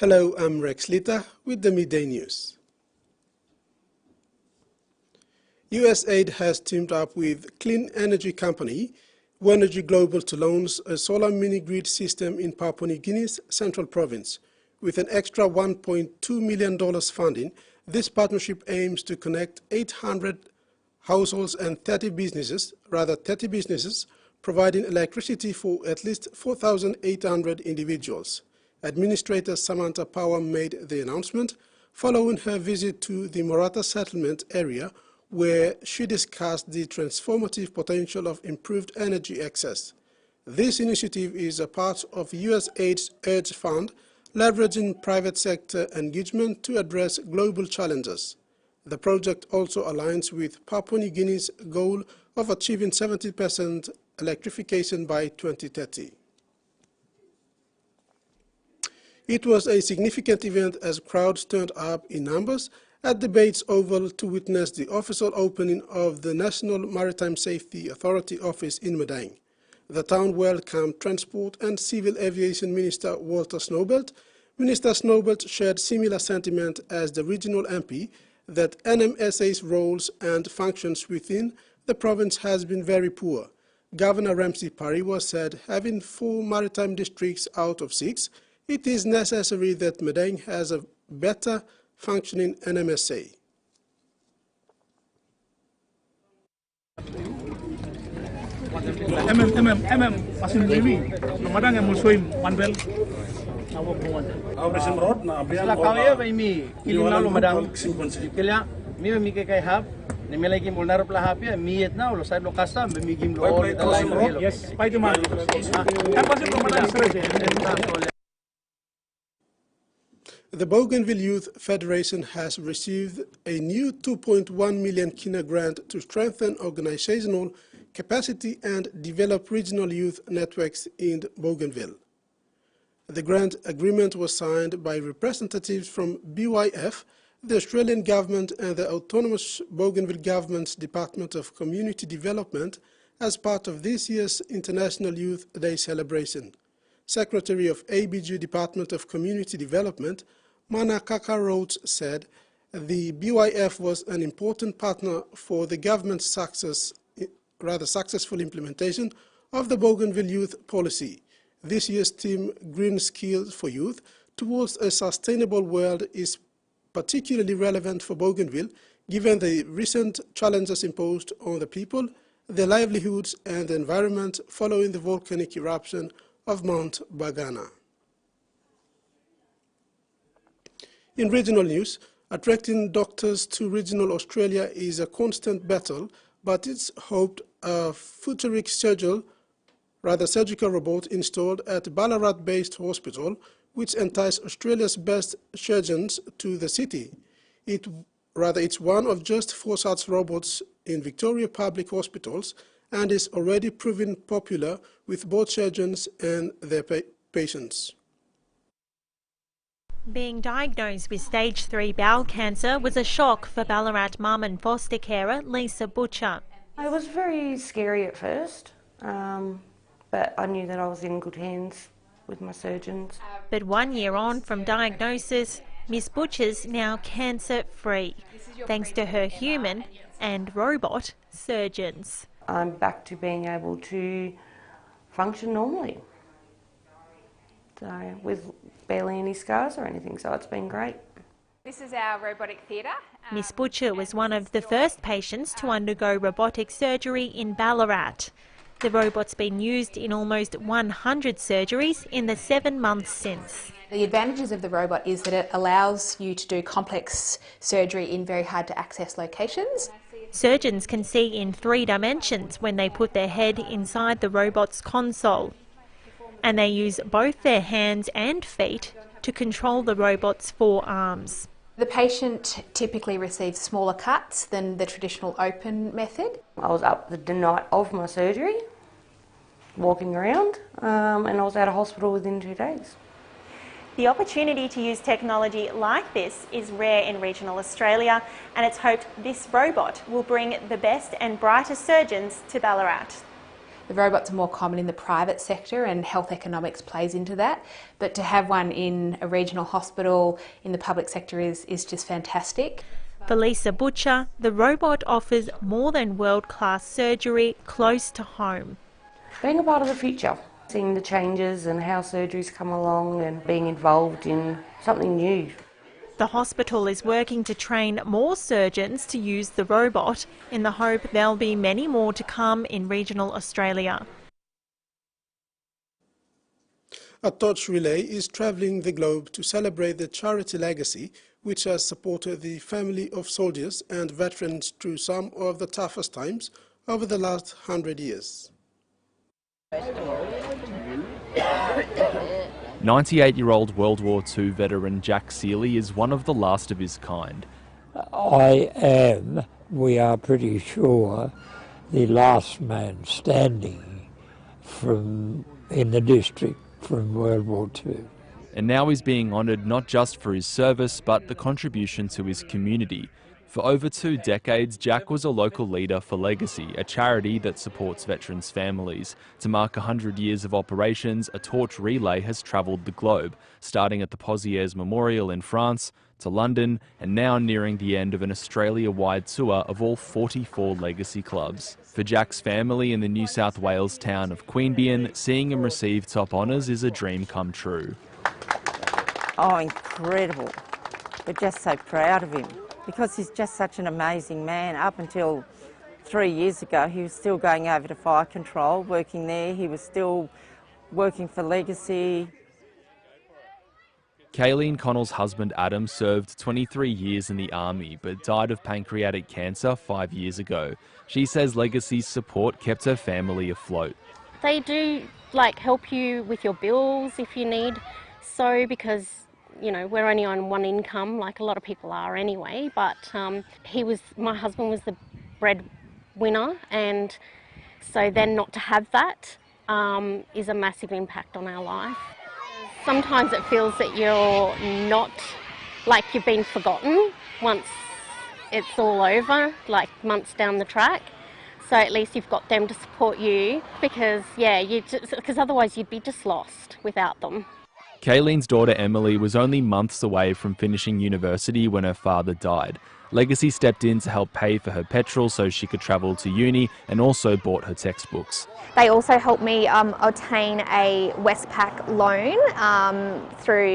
Hello, I'm Rex Lita with the Midday News. USAID has teamed up with clean energy company Energy Global to launch a solar mini-grid system in Papua New Guinea's central province. With an extra $1.2 million funding, this partnership aims to connect 800 households and 30 businesses, providing electricity for at least 4,800 individuals. Administrator Samantha Power made the announcement following her visit to the Morata settlement area, where she discussed the transformative potential of improved energy access. This initiative is a part of USAID's ERGE Fund, leveraging private sector engagement to address global challenges. The project also aligns with Papua New Guinea's goal of achieving 70% electrification by 2030. It was a significant event as crowds turned up in numbers at the Bates Oval to witness the official opening of the National Maritime Safety Authority office in Midday. The town welcomed Transport and Civil Aviation Minister Walter Snowbelt. Minister Snowbelt shared similar sentiment as the regional MP that NMSA's roles and functions within the province has been very poor. Governor Ramsey Pariwa said having 4 maritime districts out of 6, it is necessary that Midday has a better functioning NMSA. The Bougainville Youth Federation has received a new 2.1 million kina grant to strengthen organizational capacity and develop regional youth networks in Bougainville. The grant agreement was signed by representatives from BYF, the Australian government and the autonomous Bougainville government's Department of Community Development as part of this year's International Youth Day celebration. Secretary of ABG Department of Community Development, Manakaka Rhodes, said the BYF was an important partner for the government's successful implementation of the Bougainville Youth Policy. This year's theme, Green Skills for Youth Towards a Sustainable World, is particularly relevant for Bougainville, given the recent challenges imposed on the people, their livelihoods and the environment following the volcanic eruption of Mount Bagana. In regional news, attracting doctors to regional Australia is a constant battle, but it's hoped a futuristic surgical robot installed at Ballarat-based hospital, which entice Australia's best surgeons to the city. It's one of just 4 such robots in Victoria public hospitals and is already proving popular with both surgeons and their patients. Being diagnosed with stage 3 bowel cancer was a shock for Ballarat mum and foster carer Lisa Butcher. It was very scary at first, but I knew that I was in good hands with my surgeons. But 1 year on from diagnosis, Miss Butcher's now cancer-free, thanks to her human and robot surgeons. I'm back to being able to function normally, so with barely any scars or anything, so it's been great. This is our robotic theatre. Miss Butcher was one of the first patients to undergo robotic surgery in Ballarat. The robot's been used in almost 100 surgeries in the 7 months since. The advantages of the robot is that it allows you to do complex surgery in very hard to access locations. Surgeons can see in 3 dimensions when they put their head inside the robot's console. And they use both their hands and feet to control the robot's 4 arms. The patient typically receives smaller cuts than the traditional open method. I was up the night of my surgery, walking around, and I was out of hospital within 2 days. The opportunity to use technology like this is rare in regional Australia, and it's hoped this robot will bring the best and brightest surgeons to Ballarat. The robots are more common in the private sector and health economics plays into that, but to have one in a regional hospital in the public sector is just fantastic. For Lisa Butcher, the robot offers more than world-class surgery close to home. Being a part of the future, seeing the changes and how surgeries come along and being involved in something new. The hospital is working to train more surgeons to use the robot in the hope there'll be many more to come in regional Australia. A torch relay is travelling the globe to celebrate the charity legacy which has supported the family of soldiers and veterans through some of the toughest times over the last 100 years. 98-year-old World War II veteran Jack Seeley is one of the last of his kind. We are pretty sure, the last man standing in the district from World War II. And now he's being honoured not just for his service, but the contribution to his community. For over 2 decades, Jack was a local leader for Legacy, a charity that supports veterans' families. To mark 100 years of operations, a torch relay has travelled the globe, starting at the Pozières Memorial in France, to London, and now nearing the end of an Australia-wide tour of all 44 Legacy clubs. For Jack's family in the New South Wales town of Queanbeyan, seeing him receive top honours is a dream come true. Oh, incredible. We're just so proud of him because he's just such an amazing man. Up until 3 years ago, he was still going over to fire control, working there. He was still working for Legacy. Kayleen Connell's husband Adam served 23 years in the army but died of pancreatic cancer 5 years ago. She says Legacy's support kept her family afloat. They do help you with your bills if you need so, because we're only on one income, like a lot of people are anyway, but my husband was the breadwinner, and so then not to have that is a massive impact on our life. Sometimes it feels that you're not, you've been forgotten once it's all over, months down the track. So at least you've got them to support you, because otherwise you'd be just lost without them. Kayleen's daughter Emily was only months away from finishing university when her father died. Legacy stepped in to help pay for her petrol so she could travel to uni, and also bought her textbooks. They also helped me obtain a Westpac loan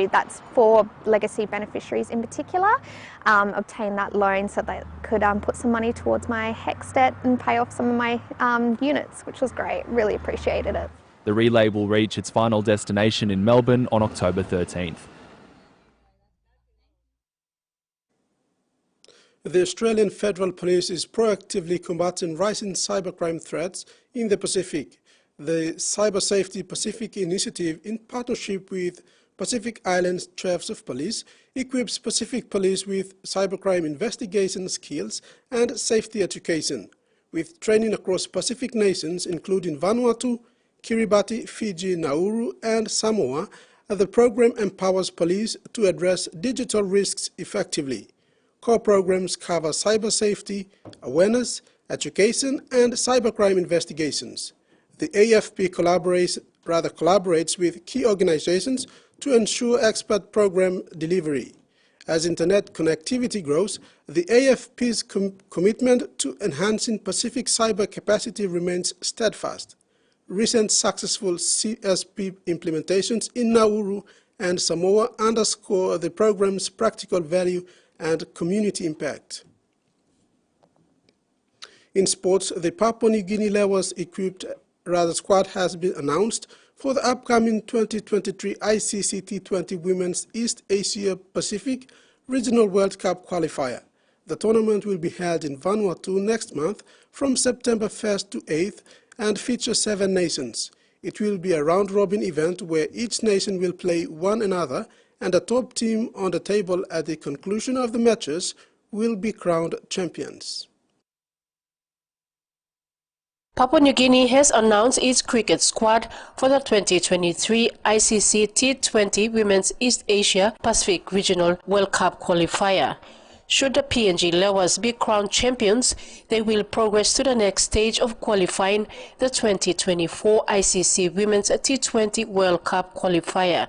that's for Legacy beneficiaries in particular. Obtain that loan so they could put some money towards my HECS debt and pay off some of my units, which was great. Really appreciated it. The relay will reach its final destination in Melbourne on October 13th. The Australian Federal Police is proactively combating rising cybercrime threats in the Pacific. The Cyber Safety Pacific Initiative, in partnership with Pacific Islands Chiefs of Police, equips Pacific Police with cybercrime investigation skills and safety education, with training across Pacific nations including Vanuatu, Kiribati, Fiji, Nauru and Samoa. The program empowers police to address digital risks effectively. Core programs cover cyber safety, awareness, education and cybercrime investigations. The AFP collaborates with key organizations to ensure expert program delivery. As internet connectivity grows, the AFP's commitment to enhancing Pacific cyber capacity remains steadfast. Recent successful CSP implementations in Nauru and Samoa underscore the program's practical value and community impact. In sports, the Papua New Guinea Levels equipped squad has been announced for the upcoming 2023 ICC T20 Women's East Asia Pacific Regional World Cup qualifier. The tournament will be held in Vanuatu next month from September 1st to 8th and feature 7 nations. It will be a round-robin event where each nation will play one another, and the top team on the table at the conclusion of the matches will be crowned champions. Papua New Guinea has announced its cricket squad for the 2023 ICC T20 Women's East Asia Pacific Regional World Cup qualifier. Should the PNG Lewas be crowned champions, they will progress to the next stage of qualifying the 2024 ICC Women's T20 World Cup qualifier.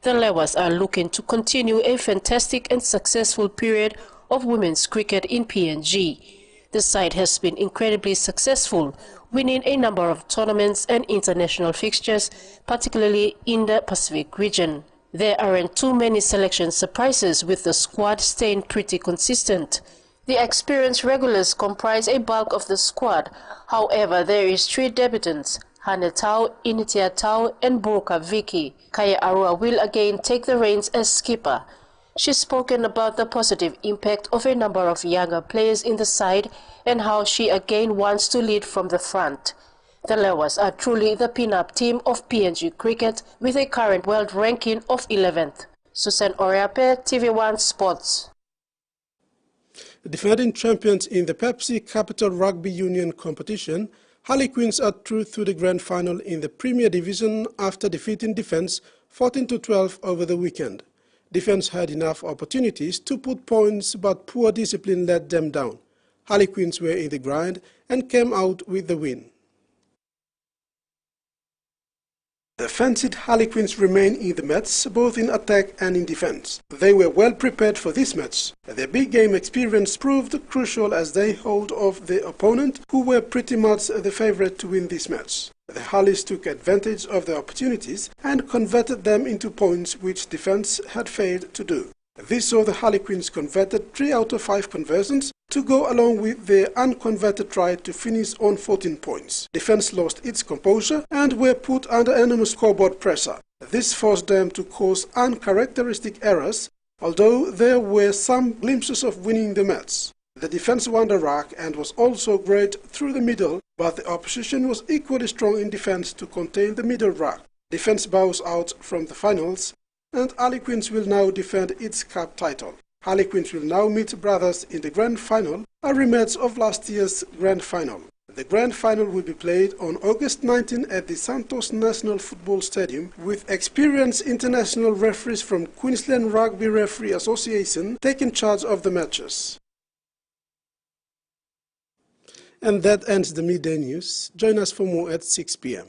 The Lewas are looking to continue a fantastic and successful period of women's cricket in PNG. The side has been incredibly successful, winning a number of tournaments and international fixtures, particularly in the Pacific region. There aren't too many selection surprises, with the squad staying pretty consistent. The experienced regulars comprise a bulk of the squad. However, there is 3 debutants, Hane Tau, Initia Tau and Burka Vicky. Kaya Arua will again take the reins as skipper. She's spoken about the positive impact of a number of younger players in the side and how she again wants to lead from the front. The Lewas are truly the pin-up team of PNG cricket with a current world ranking of 11th. Susan Oriape, TV1 Sports. The defending champions in the Pepsi Capital Rugby Union competition, Harlequins are through to the grand final in the Premier Division after defeating Defence 14-12 over the weekend. Defence had enough opportunities to put points, but poor discipline let them down. Harlequins were in the grind and came out with the win. The fancied Harlequins remain in the match, both in attack and in defence. They were well prepared for this match. Their big game experience proved crucial as they hold off the opponent, who were pretty much the favourite to win this match. The Harleys took advantage of the opportunities and converted them into points which defence had failed to do. This saw the Harlequins converted 3 out of 5 conversions to go along with their unconverted try to finish on 14 points. Defence lost its composure and were put under enormous scoreboard pressure. This forced them to cause uncharacteristic errors, although there were some glimpses of winning the match. The defence won the ruck and was also great through the middle, but the opposition was equally strong in defence to contain the middle ruck. Defence bows out from the finals, and Harlequins will now defend its cup title. Harlequins will now meet Brothers in the grand final, a rematch of last year's grand final. The grand final will be played on August 19 at the Santos National Football Stadium, with experienced international referees from Queensland Rugby Referee Association taking charge of the matches. And that ends the midday news. Join us for more at 6 p.m.